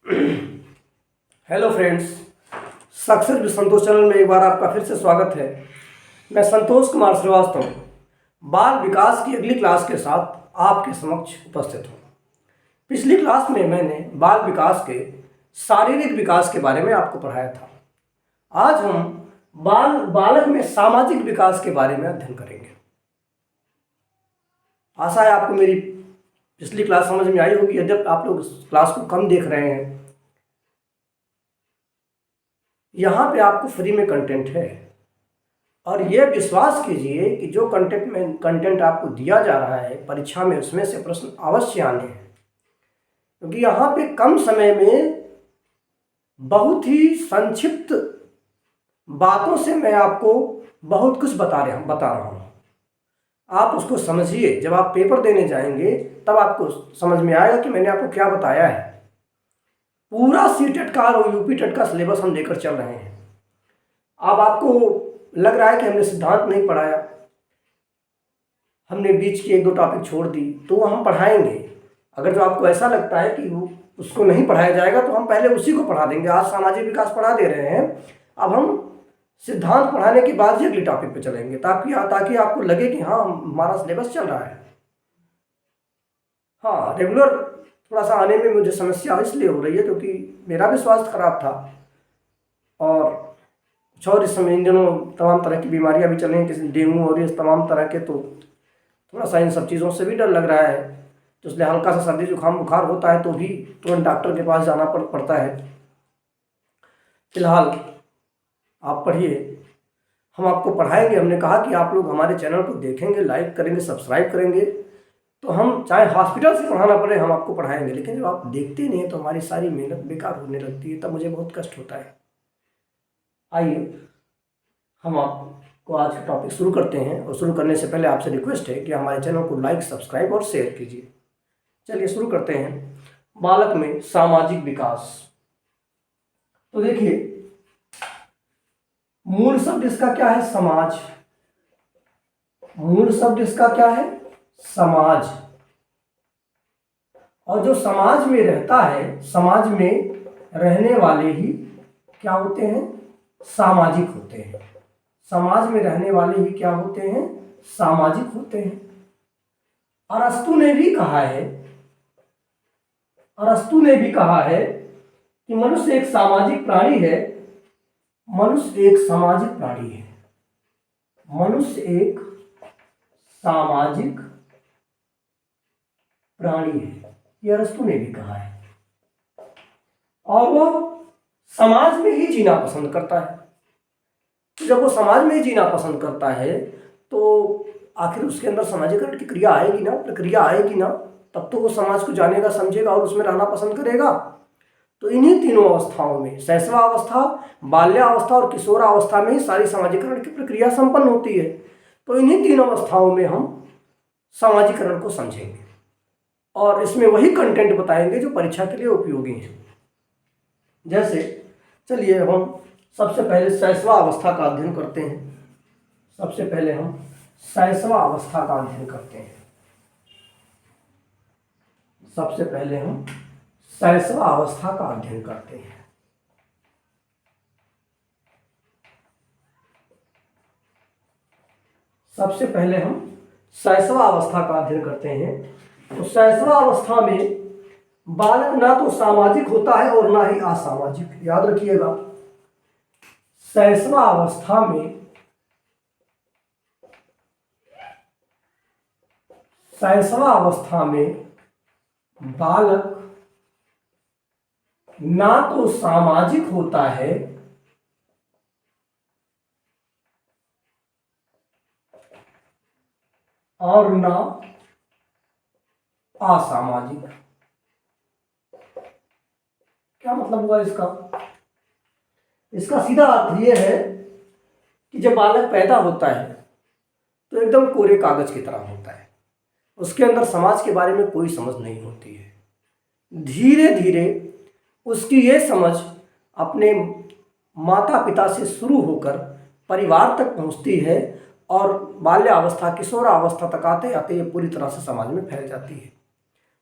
Hello friends, success with Santosh channel में एक बार आपका फिर से स्वागत है। मैं संतोष कुमार श्रीवास्तव बाल विकास की अगली क्लास के साथ आपके समक्ष उपस्थित हूँ। पिछली क्लास में मैंने बाल विकास के शारीरिक विकास के बारे में आपको पढ़ाया था। आज हम बालक में सामाजिक विकास के बारे में अध्ययन करेंगे। आशा है आपको मेरी पिछली क्लास समझ में आई होगी। यद्यपि आप लोग क्लास को कम देख रहे हैं, यहाँ पे आपको फ्री में कंटेंट है और ये विश्वास कीजिए कि जो कंटेंट आपको दिया जा रहा है परीक्षा में, उसमें से प्रश्न अवश्य आने हैं, क्योंकि यहाँ पे कम समय में बहुत ही संक्षिप्त बातों से मैं आपको बहुत कुछ बता रहा हूँ। आप उसको समझिए। जब आप पेपर देने जाएंगे तब आपको समझ में आएगा कि मैंने आपको क्या बताया है। पूरा सीटेट का और यूपी टेट का सिलेबस हम लेकर चल रहे हैं। अब आपको लग रहा है कि हमने सिद्धांत नहीं पढ़ाया, हमने बीच के एक दो टॉपिक छोड़ दी, तो वो हम पढ़ाएंगे। अगर जो आपको ऐसा लगता है कि वो उसको नहीं पढ़ाया जाएगा तो हम पहले उसी को पढ़ा देंगे। आज सामाजिक विकास पढ़ा दे रहे हैं, अब हम सिद्धांत पढ़ाने के बाद ही अगले टॉपिक पे चलेंगे, ताकि आपको लगे कि हाँ हमारा सिलेबस चल रहा है। हाँ, रेगुलर थोड़ा सा आने में मुझे समस्या इसलिए हो रही है क्योंकि मेरा भी स्वास्थ्य खराब था और कुछ और इस समय इन दिनों तमाम तरह की बीमारियां भी चल रही हैं, किसी डेंगू और इस तमाम तरह के, तो थोड़ा सा इन सब चीज़ों से भी डर लग रहा है। तो इसलिए हल्का सा सर्दी जुकाम बुखार होता है तो भी तुरंत डॉक्टर के पास जाना पड़ता है। फिलहाल आप पढ़िए, हम आपको पढ़ाएंगे। हमने कहा कि आप लोग हमारे चैनल को देखेंगे, लाइक करेंगे, सब्सक्राइब करेंगे, तो हम चाहे हॉस्पिटल से पढ़ाना पड़े हम आपको पढ़ाएंगे। लेकिन जब आप देखते नहीं हैं तो हमारी सारी मेहनत बेकार होने लगती है, तब मुझे बहुत कष्ट होता है। आइए हम आपको आज का टॉपिक शुरू करते हैं, और शुरू करने से पहले आपसे रिक्वेस्ट है कि हमारे चैनल को लाइक, सब्सक्राइब और शेयर कीजिए। चलिए शुरू करते हैं। बालक में सामाजिक विकास। तो देखिए, मूल शब्द इसका क्या है? समाज। मूल शब्द इसका क्या है? समाज। और जो समाज में रहता है, समाज में रहने वाले ही क्या होते हैं? सामाजिक होते हैं। समाज में रहने वाले ही क्या होते हैं? सामाजिक होते हैं। अरस्तु ने भी कहा है कि मनुष्य एक सामाजिक प्राणी है। मनुष्य एक सामाजिक प्राणी है। मनुष्य एक सामाजिक प्राणी है, ये अरस्तु ने भी कहा है। और वो समाज में ही जीना पसंद करता है। जब वो समाज में ही जीना पसंद करता है तो आखिर उसके अंदर समाजीकरण की प्रक्रिया आएगी ना, तब तो वो समाज को जानेगा, समझेगा और उसमें रहना पसंद करेगा। तो इन्हीं तीनों अवस्थाओं में, शैशवावस्था, बाल्यावस्था और किशोरावस्था में ही सारी समाजीकरण की प्रक्रिया संपन्न होती है। तो इन्हीं तीनों अवस्थाओं में हम समाजीकरण को समझेंगे और इसमें वही कंटेंट बताएंगे जो परीक्षा के लिए उपयोगी है। जैसे चलिए हम सबसे पहले शैशवावस्था का अध्ययन करते हैं। सबसे पहले हम शैशवावस्था का अध्ययन करते हैं। सबसे पहले हम शैशवावस्था का अध्ययन करते हैं। सबसे पहले हम शैशवावस्था का अध्ययन करते हैं। तो शैशवावस्था में बालक ना तो सामाजिक होता है और ना ही असामाजिक। याद रखिएगा, शैशवावस्था में बालक ना तो सामाजिक होता है और ना असामाजिक। क्या मतलब हुआ इसका? इसका सीधा अर्थ यह है कि जब बालक पैदा होता है तो एकदम कोरे कागज की तरह होता है। उसके अंदर समाज के बारे में कोई समझ नहीं होती है। धीरे धीरे उसकी ये समझ अपने माता पिता से शुरू होकर परिवार तक पहुंचती है और बाल्यावस्था, किशोरावस्था तक आते आते ये पूरी तरह से समाज में फैल जाती है।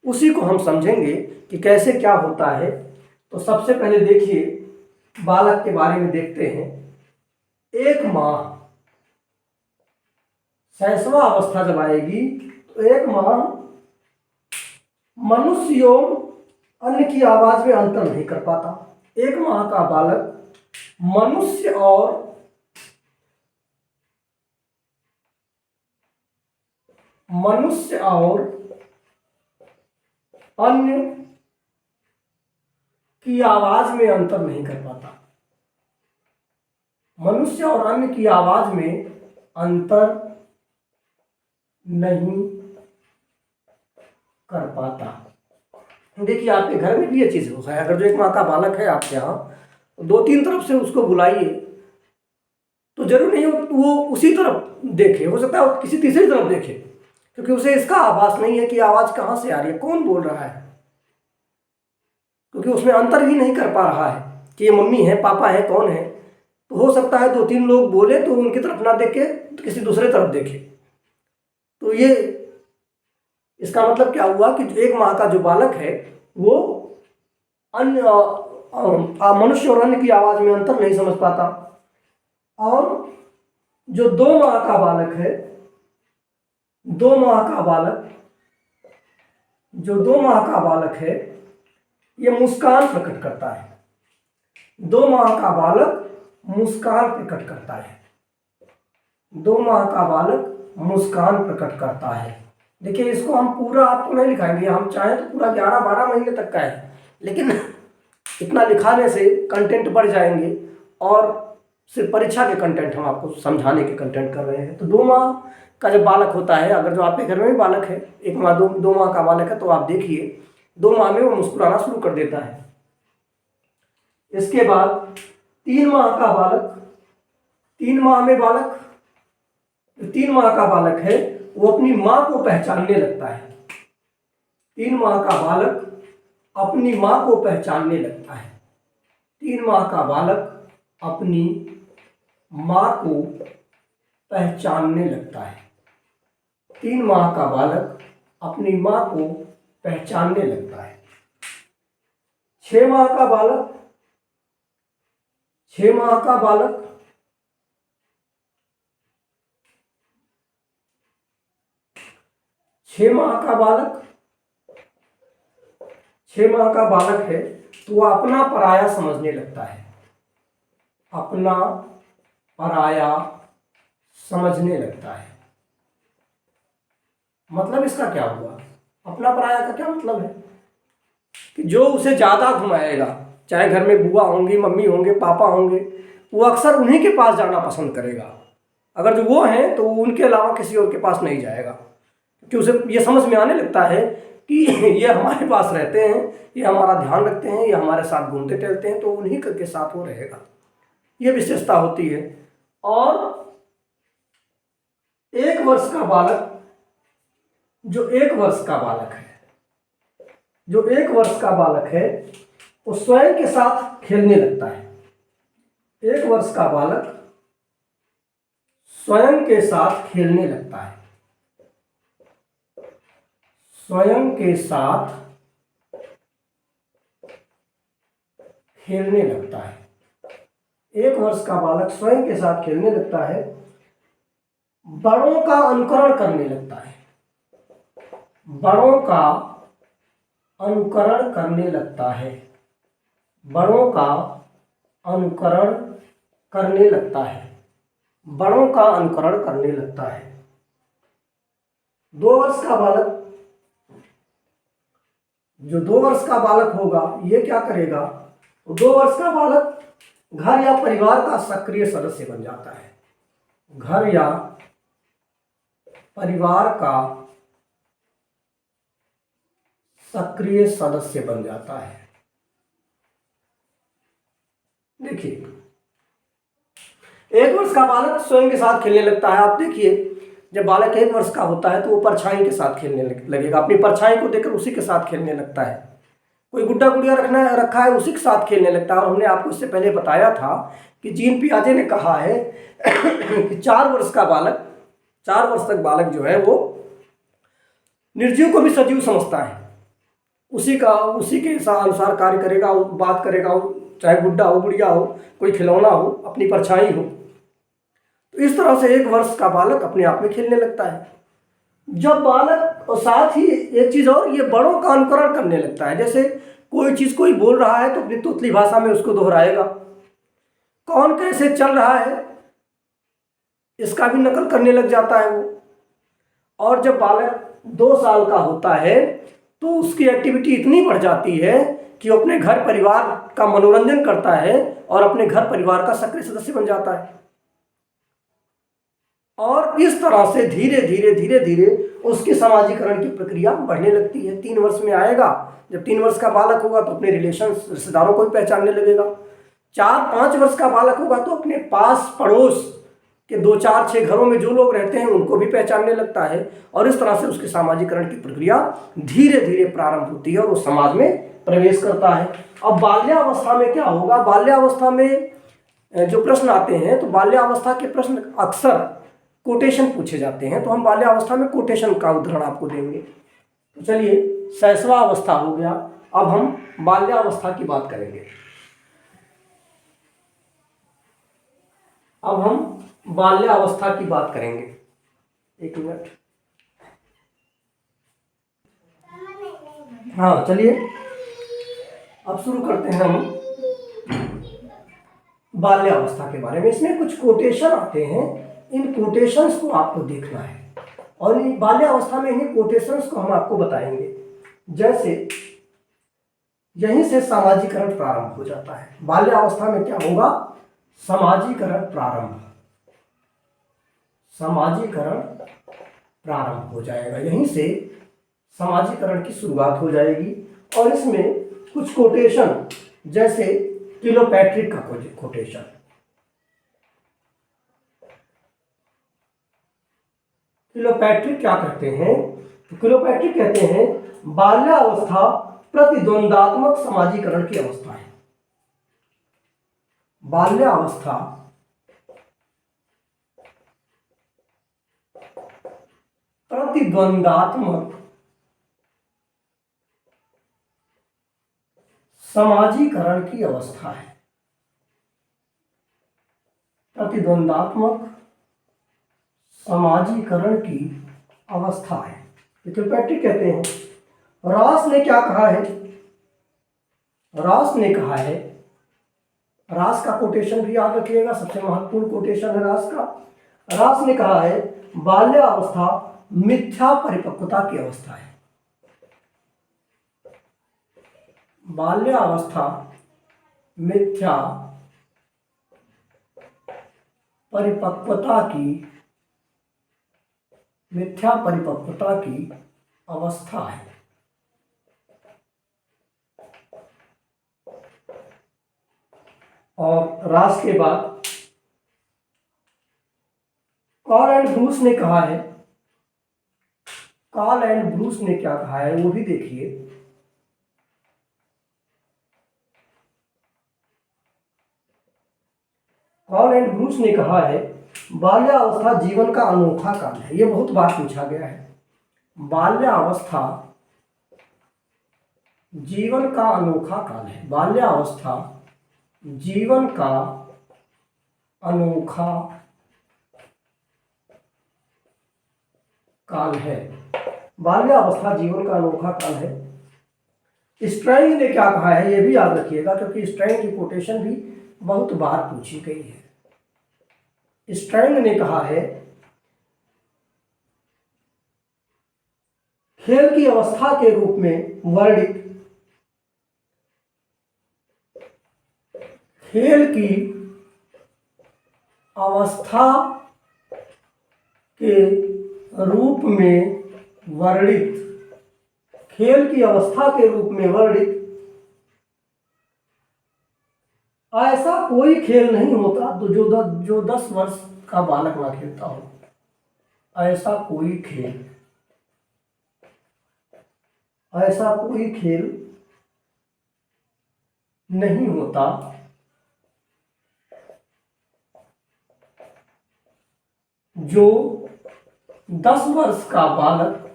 उसी को हम समझेंगे कि कैसे क्या होता है। तो सबसे पहले देखिए बालक के बारे में देखते हैं। एक माह, शैशवा अवस्था जब आएगी तो एक माह मनुष्य एवं अन्य की आवाज में अंतर नहीं कर पाता। एक माह का बालक मनुष्य और अन्य की आवाज में अंतर नहीं कर पाता। मनुष्य और अन्य की आवाज में अंतर नहीं कर पाता। देखिए आपके घर में भी ये चीज है, अगर जो एक माह का बालक है आपके यहाँ, दो तीन तरफ से उसको बुलाइए तो जरूर नहीं वो उसी तरफ देखे, हो सकता है वो किसी तीसरी तरफ देखे, क्योंकि उसे इसका आभास नहीं है कि आवाज कहाँ से आ रही है, कौन बोल रहा है, क्योंकि उसमें अंतर ही नहीं कर पा रहा है कि ये मम्मी है, पापा है, कौन है। तो हो सकता है दो तीन लोग बोले तो उनकी तरफ ना देखे तो किसी दूसरे तरफ देखे। तो ये इसका मतलब क्या हुआ कि एक माह का जो बालक है वो अन्य मनुष्य और अन्य की आवाज में अंतर नहीं समझ पाता। और जो 2 माह का बालक है, 2 माह का बालक, जो 2 माह का बालक है ये मुस्कान प्रकट करता है। 2 माह का बालक मुस्कान प्रकट करता है। 2 माह का बालक मुस्कान प्रकट करता है। देखिए इसको हम पूरा आपको नहीं लिखाएंगे, हम चाहें तो पूरा 11-12 महीने तक का है, लेकिन इतना लिखाने से कंटेंट बढ़ जाएंगे और सिर्फ परीक्षा के कंटेंट हम आपको समझाने के कंटेंट कर रहे हैं। तो 2 माह का जब बालक होता है, अगर जो आपके घर में भी बालक है, 1 माह 2 माह का बालक है, तो आप देखिए 2 माह में वो मुस्कुराना शुरू कर देता है। इसके बाद 3 माह का बालक, 3 माह में बालक, 3 माह का बालक है वो अपनी माँ को पहचानने लगता है। 3 माह का बालक अपनी माँ को पहचानने लगता है। 3 माह का बालक अपनी माँ को पहचानने लगता है। 3 माह का बालक अपनी माँ को पहचानने लगता है। 6 माह का बालक, 6 माह का बालक 6 माह का बालक, 6 माह का बालक है तो वह अपना पराया समझने लगता है। अपना पराया समझने लगता है। मतलब इसका क्या हुआ? अपना पराया का क्या मतलब है कि जो उसे ज्यादा घुमाएगा, चाहे घर में बुआ होंगी, मम्मी होंगे, पापा होंगे, वो अक्सर उन्हीं के पास जाना पसंद करेगा। अगर जो वो हैं तो उनके अलावा किसी और के पास नहीं जाएगा, क्योंकि उसे ये समझ में आने लगता है कि ये हमारे पास रहते हैं, ये हमारा ध्यान रखते हैं, ये हमारे साथ घूमते टहलते हैं, तो उन्हीं के साथ वो रहेगा। ये विशेषता होती है। और 1 वर्ष का बालक, जो 1 वर्ष का बालक है, जो 1 वर्ष का बालक है वो स्वयं के साथ खेलने लगता है। 1 वर्ष का बालक स्वयं के साथ खेलने लगता है। स्वयं के साथ खेलने लगता है। 1 वर्ष का बालक स्वयं के साथ खेलने लगता है। बड़ों का अनुकरण करने लगता है। बड़ों का अनुकरण करने लगता है। बड़ों का अनुकरण करने लगता है। बड़ों का अनुकरण करने लगता है। 2 वर्ष का बालक, जो 2 वर्ष का बालक होगा ये क्या करेगा? 2 वर्ष का बालक घर या परिवार का सक्रिय सदस्य बन जाता है। घर या परिवार का सक्रिय सदस्य बन जाता है। देखिए 1 वर्ष का बालक स्वयं के साथ खेलने लगता है। आप देखिए जब बालक 1 वर्ष का होता है तो वो परछाई के साथ खेलने लगेगा, अपनी परछाई को देखकर उसी के साथ खेलने लगता है। कोई गुड्डा गुड़िया रखा है उसी के साथ खेलने लगता है। और हमने आपको इससे पहले बताया था कि जीन पियाजे ने कहा है कि 4 वर्ष का बालक, 4 वर्ष तक बालक जो है वो निर्जीव को भी सजीव समझता है। उसी के अनुसार कार्य करेगा, बात करेगा, चाहे बुढ़ा हो, बुढ़िया हो, कोई खिलौना हो, अपनी परछाई हो। तो इस तरह से 1 वर्ष का बालक अपने आप में खेलने लगता है। जब बालक, और साथ ही एक चीज़ और, ये बड़ों का अनुकरण करने लगता है। जैसे कोई चीज़ कोई बोल रहा है तो अपनी तोतली भाषा में उसको दोहराएगा, कौन कैसे चल रहा है इसका भी नकल करने लग जाता है वो। और जब बालक 2 साल का होता है तो उसकी एक्टिविटी इतनी बढ़ जाती है कि वो अपने घर परिवार का मनोरंजन करता है और अपने घर परिवार का सक्रिय सदस्य बन जाता है। और इस तरह से धीरे धीरे धीरे धीरे उसकी समाजीकरण की प्रक्रिया बढ़ने लगती है। 3 वर्ष में आएगा, जब 3 वर्ष का बालक होगा तो अपने रिश्तेदारों को भी पहचानने लगेगा। 4-5 वर्ष का बालक होगा तो अपने पास पड़ोस के 2-4-6 घरों में जो लोग रहते हैं उनको भी पहचानने लगता है। और इस तरह से उसकी सामाजिकरण की प्रक्रिया धीरे धीरे प्रारंभ होती है और वो समाज में प्रवेश करता है। अब बाल्यावस्था में क्या होगा? बाल्यावस्था में जो प्रश्न आते हैं, तो बाल्यावस्था के प्रश्न अक्सर कोटेशन पूछे जाते हैं, तो हम बाल्यावस्था में कोटेशन का उदाहरण आपको देंगे। तो चलिए, शैशवावस्था हो गया, अब हम बाल्यावस्था की बात करेंगे। अब हम बाल्यावस्था की बात करेंगे। 1 मिनट। हाँ, चलिए अब शुरू करते हैं हम बाल्यावस्था के बारे में। इसमें कुछ कोटेशन आते हैं, इन कोटेशंस को आपको देखना है और इन बाल्यावस्था में इन्हीं कोटेशंस को हम आपको बताएंगे। जैसे यहीं से सामाजिकरण प्रारंभ हो जाता है। बाल्यावस्था में क्या होगा? सामाजिकरण प्रारंभ हो जाएगा। यहीं से सामाजिकरण की शुरुआत हो जाएगी। और इसमें कुछ कोटेशन, जैसे किलोपैट्रिक का कोटेशन। किलोपैट्रिक क्या कहते हैं? तो किलोपैट्रिक कहते हैं बाल्यावस्था प्रतिद्वंदात्मक समाजीकरण की अवस्था है। बाल्यावस्था प्रतिद्वंदात्मक समाजीकरण की अवस्था है। प्रतिद्वंदात्मक समाजीकरण की अवस्था है, किलोपैट्रिक कहते हैं। रॉस ने क्या कहा है? रॉस ने कहा है, रॉस का कोटेशन भी याद रखिएगा, सबसे महत्वपूर्ण कोटेशन है रॉस का। रॉस ने कहा है बाल्यावस्था मिथ्या परिपक्वता की अवस्था है। बाल्यावस्था मिथ्या परिपक्वता की अवस्था है। और रॉस के बाद कार्ल एंड ब्रूस ने कहा है, कार्ल एंड ब्रूस ने क्या कहा है वो भी देखिए। कार्ल एंड ब्रूस ने कहा है बाल्यावस्था जीवन का अनोखा काल है। यह बहुत बार पूछा गया है। बाल्यावस्था जीवन का अनोखा काल है। बाल्यावस्था जीवन का अनोखा काल है। बाल्यावस्था जीवन का अनोखा काल है। स्ट्रैंग ने क्या कहा है ये भी याद रखिएगा, क्योंकि स्ट्रैंग की कोटेशन भी बहुत बार पूछी गई है। स्ट्रैंग ने कहा है खेल की अवस्था के रूप में वर्णित, खेल की अवस्था के रूप में वर्णित, खेल की अवस्था के रूप में वर्णित ऐसा कोई खेल नहीं होता तो जो 10 वर्ष का बालक ना खेलता हो। ऐसा कोई खेल नहीं होता जो 10 वर्ष का बालक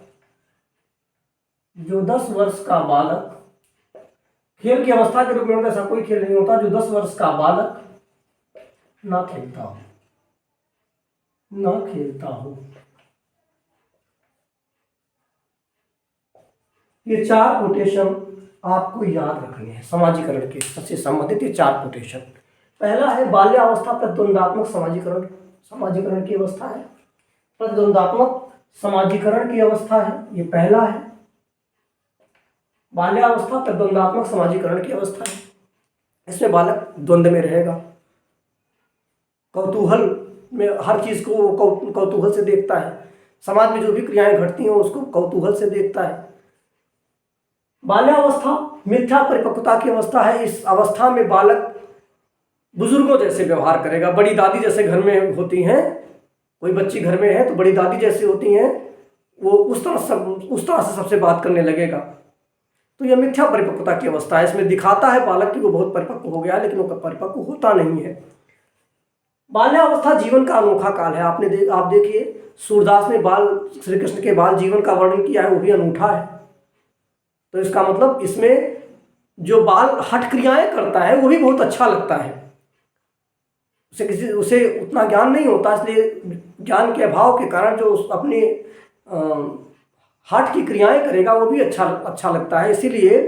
जो 10 वर्ष का बालक, खेल की अवस्था के रूप में ऐसा कोई खेल नहीं होता जो 10 वर्ष का बालक ना खेलता हो, ना खेलता हो। ये 4 कोटेशन आपको याद रखने हैं समाजीकरण के सबसे संबंधित। ये 4 कोटेशन, पहला है बाल्यावस्था प्रतिद्वंदात्मक समाजीकरण, समाजीकरण की अवस्था है, प्रतिद्वंदात्मक समाजीकरण की अवस्था है, ये पहला है। बाल्यावस्था प्रतिद्वंदात्मक समाजीकरण की अवस्था है, इसमें बालक द्वंद्व में रहेगा, कौतूहल में हर चीज को कौतूहल से देखता है, समाज में जो भी क्रियाएं घटती हैं उसको कौतूहल से देखता है। बाल्यावस्था मिथ्या परिपक्वता की अवस्था है, इस अवस्था में बालक बुजुर्गों जैसे व्यवहार करेगा, बड़ी दादी जैसे घर में होती हैं, कोई बच्ची घर में है तो बड़ी दादी जैसी होती हैं, वो उस तरह से सबसे बात करने लगेगा। तो यह मिथ्या परिपक्वता की अवस्था है, इसमें दिखाता है बालक कि वो बहुत परिपक्व हो गया, लेकिन वो परिपक्व होता नहीं है। बाल्यावस्था जीवन का अनोखा काल है। आप देखिए सूरदास ने श्री कृष्ण के बाल जीवन का वर्णन किया है, वो भी अनूठा है। तो इसका मतलब इसमें जो बाल हठ क्रियाएं करता है वो भी बहुत अच्छा लगता है। उसे उतना ज्ञान नहीं होता, इसलिए ज्ञान के अभाव के कारण जो अपने हठ की क्रियाएं करेगा वो भी अच्छा लगता है। इसीलिए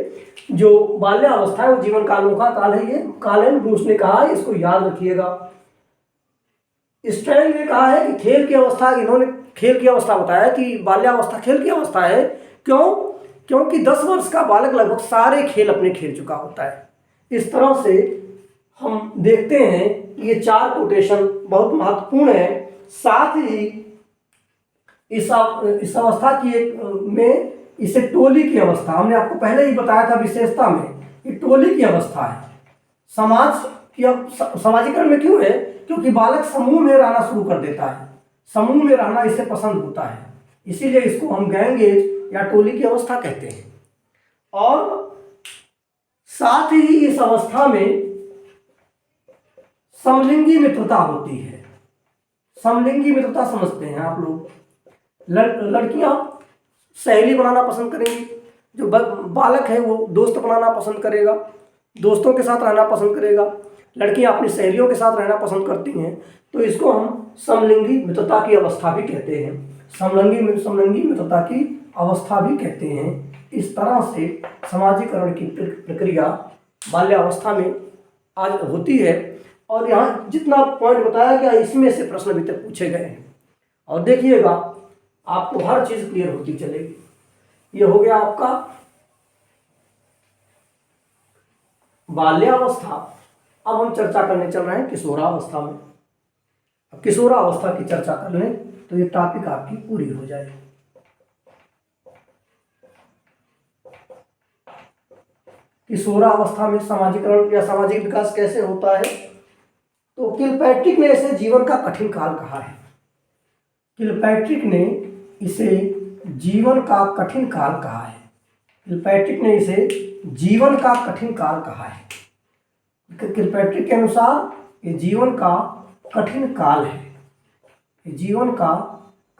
जो बाल्यावस्था है वो जीवन का अनोखा काल है। ये काल है, ब्रूस ने कहा है, इसको याद रखिएगा। स्टैन ने कहा है कि खेल की अवस्था, इन्होंने खेल की अवस्था बताया कि बाल्यावस्था खेल की अवस्था है। क्योंकि 10 वर्ष का बालक लगभग सारे खेल अपने खेल चुका होता है। इस तरह से हम देखते हैं कि ये 4 कोटेशन बहुत महत्वपूर्ण है। साथ ही इस अवस्था की में इसे टोली की अवस्था, हमने आपको पहले ही बताया था विशेषता में, ये टोली की अवस्था है। समाजीकरण में क्यों है? क्योंकि बालक समूह में रहना शुरू कर देता है, समूह में रहना इसे पसंद होता है, इसीलिए इसको हम गैंग या टोली की अवस्था कहते हैं। और साथ ही इस अवस्था में समलिंगी मित्रता होती है। समलिंगी मित्रता समझते हैं आप लोग। लड़कियां सहेली बनाना पसंद करेंगी, जो बालक है वो दोस्त बनाना पसंद करेगा, दोस्तों के साथ रहना पसंद करेगा। लड़कियां अपनी सहेलियों के साथ रहना पसंद करती हैं, तो इसको हम समलिंगी मित्रता की अवस्था भी कहते हैं, समलिंगी मित्रता की अवस्था भी कहते हैं। इस तरह से समाजीकरण की प्रक्रिया बाल्यावस्था में आज होती है। और यहाँ जितना पॉइंट बताया गया इसमें से प्रश्न अभी तक पूछे गए हैं, और देखिएगा आपको हर चीज क्लियर होती चलेगी। ये हो गया आपका बाल्यावस्था। अब हम चर्चा करने चल रहे हैं किशोरावस्था में। अब किशोरावस्था की चर्चा कर लें तो ये टॉपिक आपकी पूरी हो जाएगी। किशोरावस्था में समाजीकरण या सामाजिक विकास कैसे होता है? तो किलपैट्रिक ने इसे जीवन का कठिन काल कहा है। किलपैट्रिक ने इसे जीवन का कठिन काल कहा है। किलपैट्रिक ने इसे जीवन का कठिन काल कहा है। किलपैट्रिक के अनुसार ये जीवन का कठिन काल है, ये जीवन का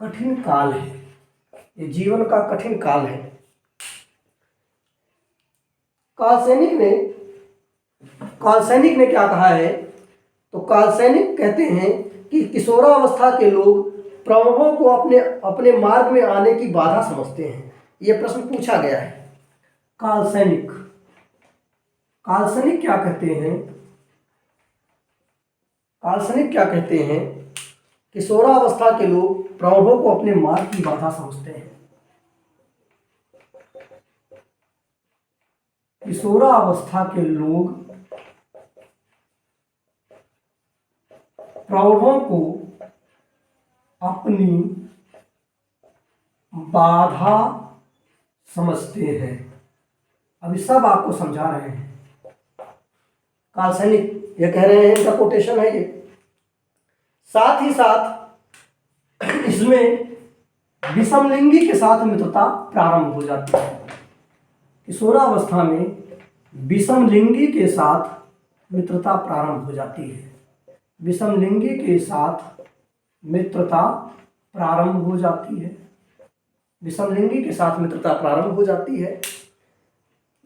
कठिन काल है, ये जीवन का कठिन काल है। कालसैनिक ने क्या कहा है? तो कालसैनिक कहते हैं कि किशोरावस्था के लोग प्रमुखों को अपने मार्ग में आने की बाधा समझते हैं। यह प्रश्न पूछा गया है। कालसैनिक क्या कहते हैं? कालसैनिक क्या कहते हैं? किशोरावस्था के लोग प्रमुखों को अपने मार्ग की बाधा समझते हैं। किशोरावस्था के लोग प्रौढ़ों को अपनी बाधा समझते हैं। अभी सब आपको समझा रहे हैं। कालसैनिक ये कह रहे हैं, इनका कोटेशन है ये। साथ ही साथ इसमें विषमलिंगी के साथ मित्रता प्रारंभ हो जाती है। किशोरावस्था में विषमलिंगी के साथ मित्रता प्रारंभ हो जाती है। विषमलिंगी के साथ मित्रता प्रारंभ हो जाती है। विषमलिंगी के साथ मित्रता प्रारंभ हो जाती है।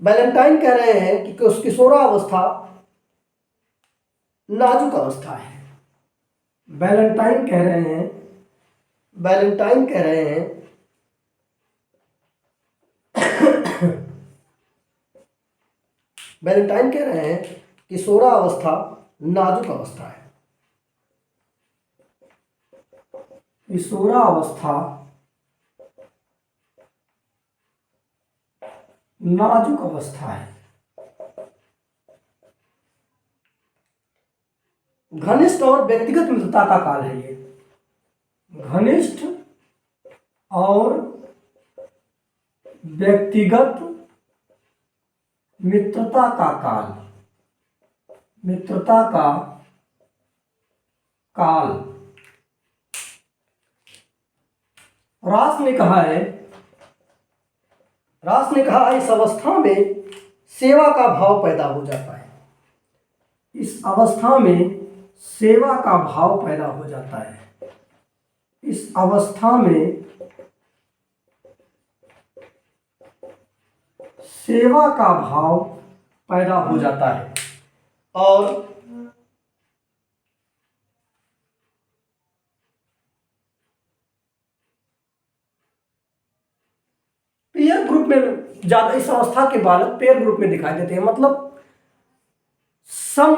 वैलेंटाइन कह रहे हैं कि उस किशोरावस्था नाजुक अवस्था है। वैलेंटाइन कह रहे हैं वैलेंटाइन कह रहे हैं किशोरावस्था नाजुक अवस्था है। किशोरावस्था नाजुक अवस्था है। घनिष्ठ और व्यक्तिगत मित्रता का काल है ये। घनिष्ठ और व्यक्तिगत मित्रता का काल, मित्रता का काल। रास ने कहा इस अवस्था में सेवा का भाव पैदा हो जाता है। इस अवस्था में सेवा का भाव पैदा हो जाता है। इस अवस्था में सेवा का भाव पैदा हो जाता है और पेयर ग्रुप में ज्यादा, इस अवस्था के बालक पेयर ग्रुप में दिखाई देते हैं। मतलब सम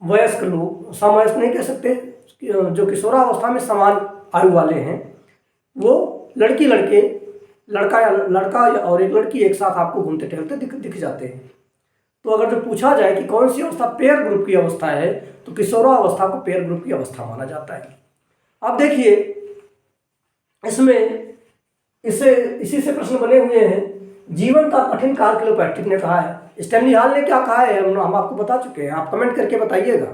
वयस्क लोग, समवयस्क नहीं कह सकते, जो किशोरावस्था में समान आयु वाले हैं, वो लड़का और एक लड़की एक साथ आपको घूमते टहलते दिख जाते हैं। तो अगर जो पूछा जाए कि कौन सी अवस्था पेयर ग्रुप की अवस्था है, तो किशोरावस्था को पेयर ग्रुप की अवस्था माना जाता है। अब देखिए, इसमें इसी से प्रश्न बने हुए हैं। जीवन का कठिन काल क्लियोपैट्रिक ने कहा है। स्टैनली हॉल ने क्या कहा है हम आपको बता चुके हैं, आप कमेंट करके बताइएगा।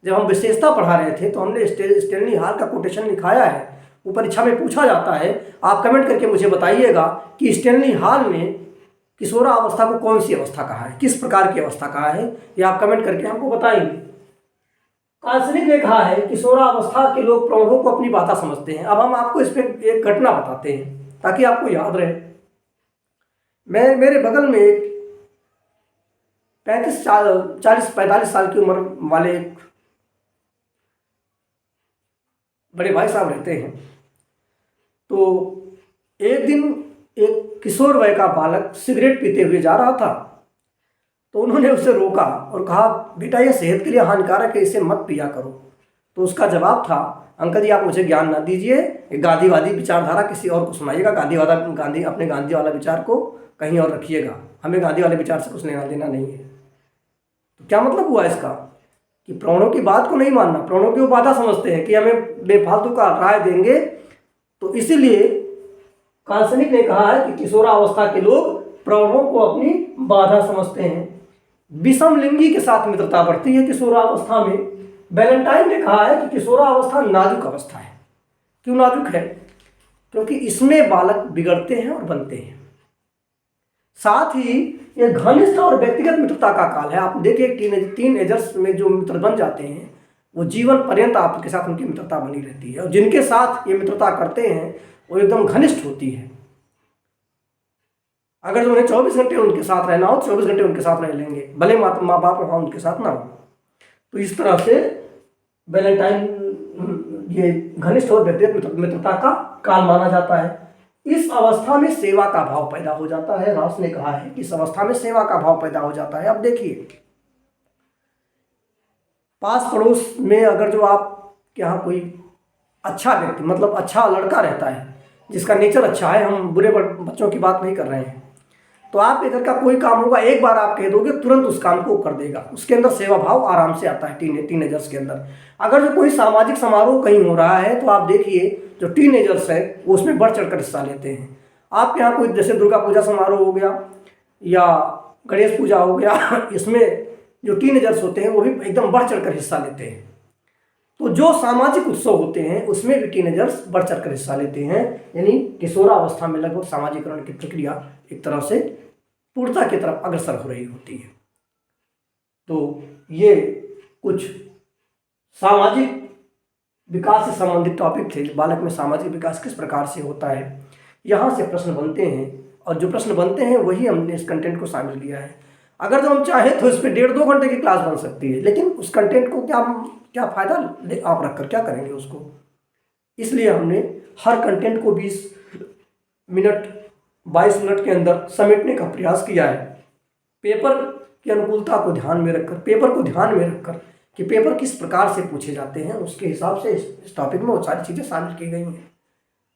जब हम विशेषता पढ़ा रहे थे तो हमने स्टैनली हॉल का कोटेशन लिखाया है, वो परीक्षा में पूछा जाता है। आप कमेंट करके मुझे बताइएगा कि स्टैनली हॉल ने किशोरावस्था को कौन सी अवस्था कहा है, किस प्रकार की अवस्था कहा है, ये आप कमेंट करके हमको बताएंगे। काल्सनिक ने कहा है किशोरावस्था के लोग प्रौढ़ों को अपनी बाधा समझते हैं। अब हम आपको इस पर एक घटना बताते हैं ताकि आपको याद रहे। मेरे बगल में एक 40-45 साल की उम्र वाले एक बड़े भाई साहब रहते हैं। तो एक दिन एक किशोर वय का बालक सिगरेट पीते हुए जा रहा था। तो उन्होंने उसे रोका और कहा, बेटा ये सेहत के लिए हानिकारक है, इसे मत पिया करो। तो उसका जवाब था, अंकल जी आप मुझे ज्ञान ना दीजिए, गांधीवादी विचारधारा किसी और को सुनाइएगा। अपने गांधी वाला विचार को कहीं और रखिएगा, हमें गांधी वाले विचार से कुछ लेना देना नहीं है। तो क्या मतलब हुआ इसका कि प्राणों की बात को नहीं मानना, प्राणों की वो बाधा समझते हैं कि हमें बेफालतू का राय देंगे। तो इसीलिए काल्सनिक ने कहा है कि किशोरावस्था के लोग प्राणों को अपनी बाधा समझते हैं। विषम लिंगी के साथ मित्रता बढ़ती है किशोरावस्था में। वैलेंटाइन ने कहा है कि किशोरावस्था नाजुक अवस्था है। क्यों नाजुक है? क्योंकि इसमें बालक बिगड़ते हैं और बनते हैं। साथ ही ये घनिष्ठ और व्यक्तिगत मित्रता का काल है। आप देखिए टीनेजर्स में जो मित्र बन जाते हैं वो जीवन पर्यंत आपके साथ उनकी मित्रता बनी रहती है, और जिनके साथ ये मित्रता करते हैं वो एकदम घनिष्ठ होती है। अगर उन्हें 24 घंटे उनके साथ रहना हो, 24 घंटे उनके साथ रह लेंगे, भले माँ बाप वहाँ उनके साथ ना हो। तो इस तरह से वैलेंटाइन ये घनिष्ठ और व्यक्तिगत मित्रता का काल माना जाता है। इस अवस्था में सेवा का भाव पैदा हो जाता है। रास ने कहा है कि इस अवस्था में सेवा का भाव पैदा हो जाता है। अब देखिए, पास पड़ोस में अगर जो आपके यहाँ कोई अच्छा व्यक्ति, मतलब अच्छा लड़का रहता है जिसका नेचर अच्छा है, हम बुरे बच्चों की बात नहीं कर रहे हैं, तो आप इधर का कोई काम होगा, एक बार आप कह दोगे तुरंत उस काम को कर देगा। उसके अंदर सेवा भाव आराम से आता है टीनेजर्स के अंदर। अगर जो कोई सामाजिक समारोह कहीं हो रहा है तो आप देखिए जो टीनेजर्स है वो उसमें बढ़ चढ़कर हिस्सा लेते हैं। आपके यहाँ कोई जैसे दुर्गा पूजा समारोह हो गया या गणेश पूजा हो गया, इसमें जो टीनेजर्स होते हैं वो भी एकदम बढ़ चढ़कर हिस्सा लेते हैं। तो जो सामाजिक उत्सव होते हैं उसमें भी टीनेजर्स बढ़ चढ़कर हिस्सा लेते हैं। यानी किशोरावस्था में लगभग सामाजिकरण की प्रक्रिया एक तरह से पूर्णता की तरफ अग्रसर हो रही होती है। तो ये कुछ सामाजिक विकास से संबंधित टॉपिक थे। बालक में सामाजिक विकास किस प्रकार से होता है, यहाँ से प्रश्न बनते हैं और जो प्रश्न बनते हैं वही हमने इस कंटेंट को शामिल किया है। अगर जो हम चाहें तो इस पर 1.5-2 घंटे की क्लास बन सकती है, लेकिन उस कंटेंट को क्या फ़ायदा आप रखकर क्या करेंगे उसको। इसलिए हमने हर कंटेंट को 20 मिनट 22 मिनट के अंदर समेटने का प्रयास किया है। पेपर की अनुकूलता को ध्यान में रखकर, पेपर को ध्यान में रखकर कि पेपर किस प्रकार से पूछे जाते हैं, उसके हिसाब से इस टॉपिक में वो सारी चीज़ें शामिल की गई हैं।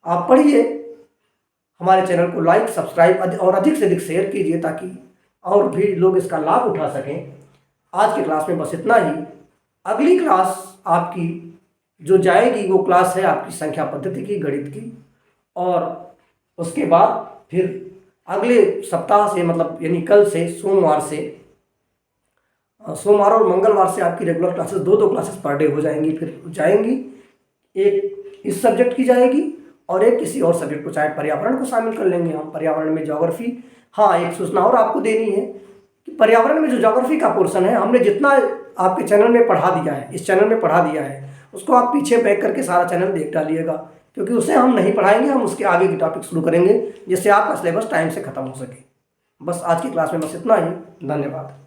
आप पढ़िए, हमारे चैनल को लाइक सब्सक्राइब और अधिक से अधिक शेयर कीजिए ताकि और भी लोग इसका लाभ उठा सकें। आज की क्लास में बस इतना ही। अगली क्लास आपकी जो जाएगी वो क्लास है आपकी संख्या पद्धति की, गणित की, और उसके बाद फिर अगले सप्ताह से मतलब यानी कल से सोमवार और मंगलवार से आपकी regular classes 2-2 classes per day हो जाएंगी। फिर जाएंगी, एक इस सब्जेक्ट की जाएगी और एक किसी और सब्जेक्ट को, चाहे पर्यावरण को शामिल कर लेंगे हम, पर्यावरण में ज्योग्राफी। हाँ, एक सूचना और आपको देनी है कि पर्यावरण में जो ज्योग्राफी का पोर्शन है हमने जितना आपके चैनल में पढ़ा दिया है, इस चैनल में पढ़ा दिया है, उसको आप पीछे बैक करके सारा चैनल देख डालिएगा, क्योंकि उसे हम नहीं पढ़ाएंगे, हम उसके आगे की टॉपिक शुरू करेंगे जिससे आपका सिलेबस टाइम से खत्म हो सके। बस आज की क्लास में बस इतना ही। धन्यवाद।